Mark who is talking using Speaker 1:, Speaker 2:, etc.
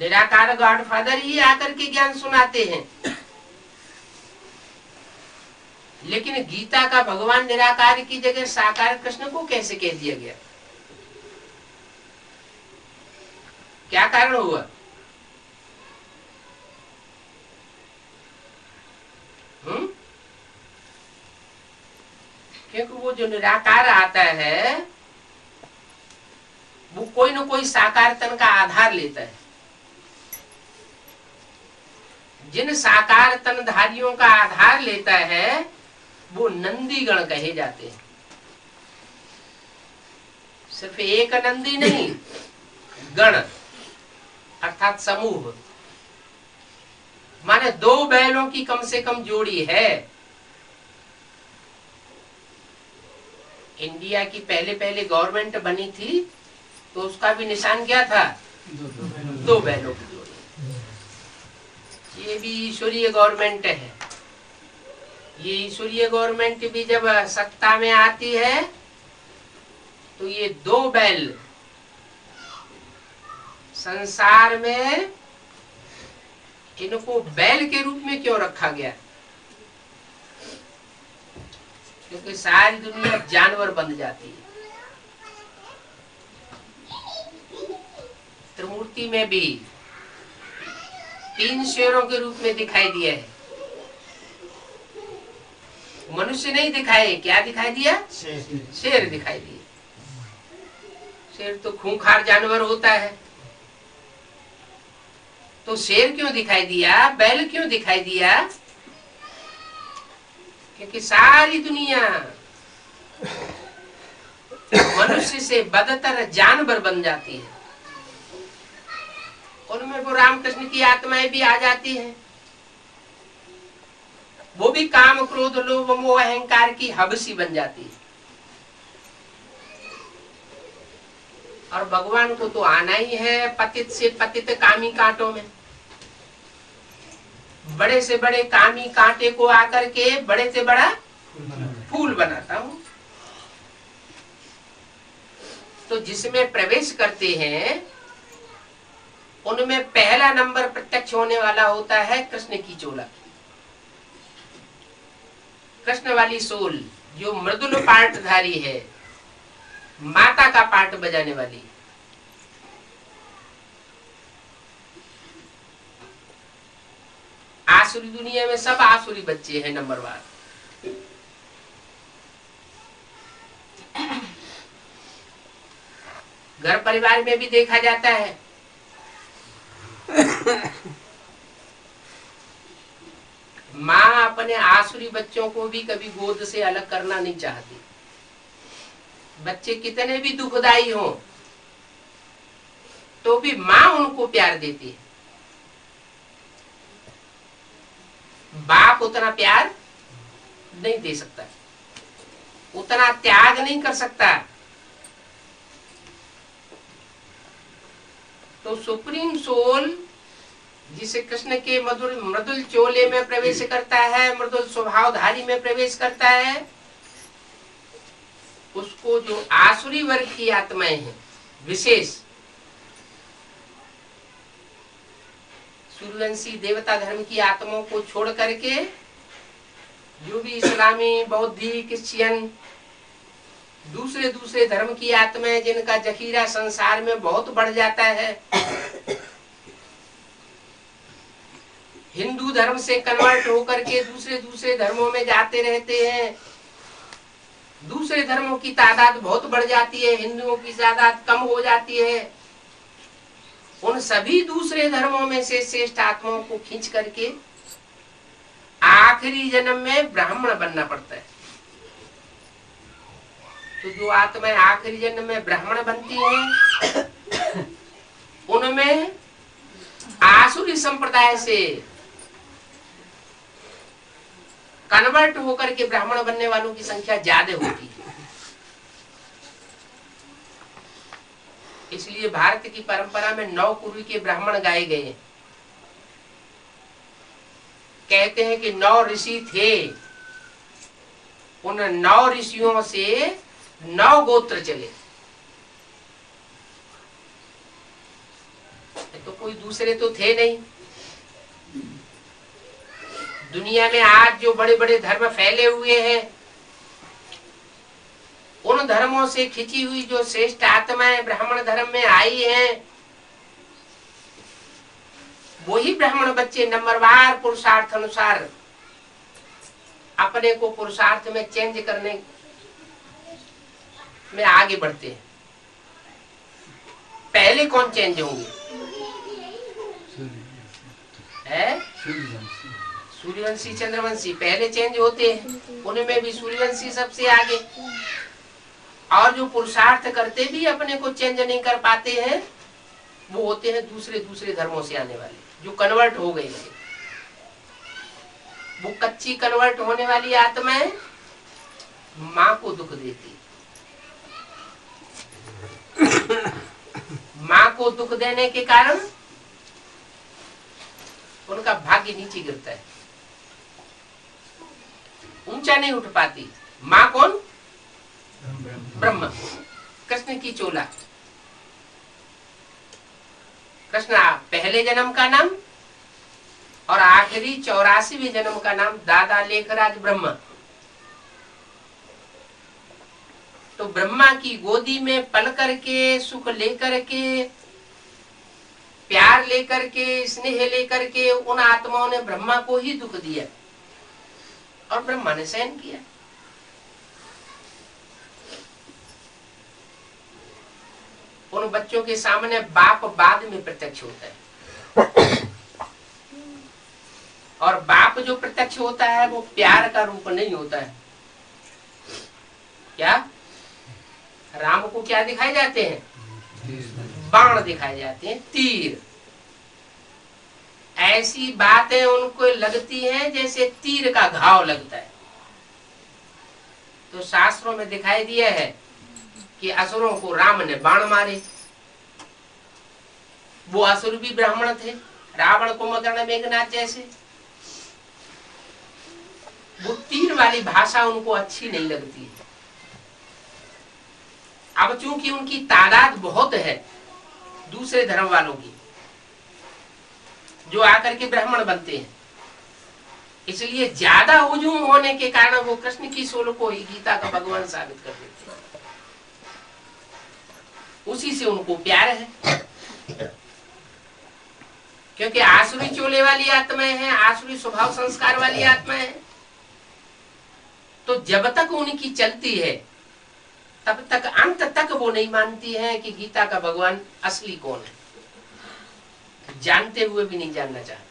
Speaker 1: निराकार गॉडफादर ही आकर के ज्ञान सुनाते हैं। लेकिन गीता का भगवान निराकार की जगह साकार कृष्ण को कैसे कह दिया गया? क्या कारण हुआ? क्योंकि वो जो निराकार आता है वो कोई न कोई साकार तन का आधार लेता है। जिन साकार तनधारियों का आधार लेता है वो नंदीगण कहे जाते हैं। सिर्फ एक नंदी नहीं, गण अर्थात समूह। माने 2 बैलों की कम से कम जोड़ी है। इंडिया की पहले गवर्नमेंट बनी थी तो उसका भी निशान क्या था? 2 बैलों की जोड़ी। ये भी ईश्वरीय गवर्नमेंट है। ये ईश्वरीय गवर्नमेंट भी जब सत्ता में आती है तो ये 2 बैल संसार में, इनको बैल के रूप में क्यों रखा गया? क्योंकि सारी दुनिया जानवर बन जाती है। त्रिमूर्ति में भी 3 शेरों के रूप में दिखाई दिया है। मनुष्य नहीं दिखाए, क्या दिखाई दिया? शेर दिखाई दिए। शेर तो खूंखार जानवर होता है। तो शेर क्यों दिखाई दिया, बैल क्यों दिखाई दिया? क्योंकि सारी दुनिया मनुष्य से बदतर जानवर बन जाती है। उनमें वो रामकृष्ण की आत्माएं भी आ जाती हैं। वो भी काम क्रोध लोभ मोह अहंकार की हबसी बन जाती है। और भगवान को तो आना ही है पतित से पतित कामी कांटों में। बड़े से बड़े कामी कांटे को आकर के बड़े से बड़ा फूल बनाता हूं। तो जिसमें प्रवेश करते हैं उनमें पहला नंबर प्रत्यक्ष होने वाला होता है कृष्ण की चोला, कृष्ण वाली सोल, जो मृदुल पार्टधारी है, माता का पार्ट बजाने वाली। आसुरी दुनिया में सब आसुरी बच्चे हैं नंबरवार। घर परिवार में भी देखा जाता है। माँ अपने आसुरी बच्चों को भी कभी गोद से अलग करना नहीं चाहती। बच्चे कितने भी दुखदाई हो तो भी माँ उनको प्यार देती है। बाप उतना प्यार नहीं दे सकता, उतना त्याग नहीं कर सकता। तो सुप्रीम सोल जिसे कृष्ण के मधुर मृदुल चोले में प्रवेश करता है, मृदुल स्वभावधारी में प्रवेश करता है, उसको जो आसुरी वर्ग की आत्माएं हैं, विशेष सूर्यवंशी देवता धर्म की आत्माओं को छोड़ करके जो भी इस्लामी, बौद्धी, क्रिश्चियन, दूसरे दूसरे धर्म की आत्माएं जिनका जखीरा संसार में बहुत बढ़ जाता है, हिंदू धर्म से कन्वर्ट होकर के दूसरे दूसरे धर्मों में जाते रहते हैं। दूसरे धर्मों की तादाद बहुत बढ़ जाती है, हिंदुओं की तादाद कम हो जाती है। उन सभी दूसरे धर्मों में से श्रेष्ठ आत्माओं को खींच करके आखिरी जन्म में ब्राह्मण बनना पड़ता है। तो जो आत्माएं आखिरी जन्म में ब्राह्मण बनती हैं, उनमें आसुरी संप्रदाय से कन्वर्ट होकर के ब्राह्मण बनने वालों की संख्या ज्यादा होती है। इसलिए भारत की परंपरा में 9 कुरु के ब्राह्मण गाए गए। कहते हैं कि 9 ऋषि थे, उन 9 ऋषियों से 9 गोत्र चले। तो कोई दूसरे तो थे नहीं। दुनिया में आज जो बड़े बड़े धर्म फैले हुए हैं, उन धर्मों से खिंची हुई जो श्रेष्ठ आत्माएं ब्राह्मण धर्म में आई हैं, वही ब्राह्मण बच्चे नंबरवार पुरुषार्थ अनुसार अपने को पुरुषार्थ में चेंज करने में आगे बढ़ते हैं। पहले कौन चेंज होंगे? सूर्यवंशी चंद्रवंशी पहले चेंज होते हैं, उनमें भी सूर्यवंशी सबसे आगे। और जो पुरुषार्थ करते भी अपने को चेंज नहीं कर पाते हैं, वो होते हैं दूसरे दूसरे धर्मों से आने वाले, जो कन्वर्ट हो गए थे। वो कच्ची कन्वर्ट होने वाली आत्माएं माँ को दुख देती। माँ को दुख देने के कारण उनका भाग्य नीचे गिरता है, ऊंचा नहीं उठ पाती। माँ कौन? ब्रह्मा। कृष्ण की चोला। कृष्ण पहले जन्म का नाम और आखिरी 84वें जन्म का नाम दादा लेखराज ब्रह्मा। तो ब्रह्मा की गोदी में पल करके, सुख लेकर के, प्यार लेकर के, स्नेह लेकर के उन आत्माओं ने ब्रह्मा को ही दुख दिया और ब्रह्मा ने सहन किया। उन बच्चों के सामने बाप बाद में प्रत्यक्ष होता है, और बाप जो प्रत्यक्ष होता है वो प्यार का रूप नहीं होता है। क्या राम को क्या दिखाए जाते हैं? बाण दिखाए जाते हैं, तीर। ऐसी बातें उनको लगती हैं जैसे तीर का घाव लगता है। तो शास्त्रों में दिखाई दिया है कि असुरों को राम ने बाण मारे। वो असुर भी ब्राह्मण थे, रावण कुंभकर्ण मेघनाथ जैसे। वो तीर वाली भाषा उनको अच्छी नहीं लगती है। अब चूंकि उनकी तादाद बहुत है दूसरे धर्म वालों की, जो आकर के ब्राह्मण बनते हैं, इसलिए ज्यादा हुजूम होने के कारण वो कृष्ण की सोल को ही गीता का भगवान साबित कर देते हैं। उसी से उनको प्यार है, क्योंकि आसुरी चोले वाली आत्माएं हैं, आसुरी स्वभाव संस्कार वाली आत्माएं हैं। तो जब तक उनकी चलती है तब तक अंत तक वो नहीं मानती हैं कि गीता का भगवान असली कौन है, जानते हुए भी नहीं जानना चाहते।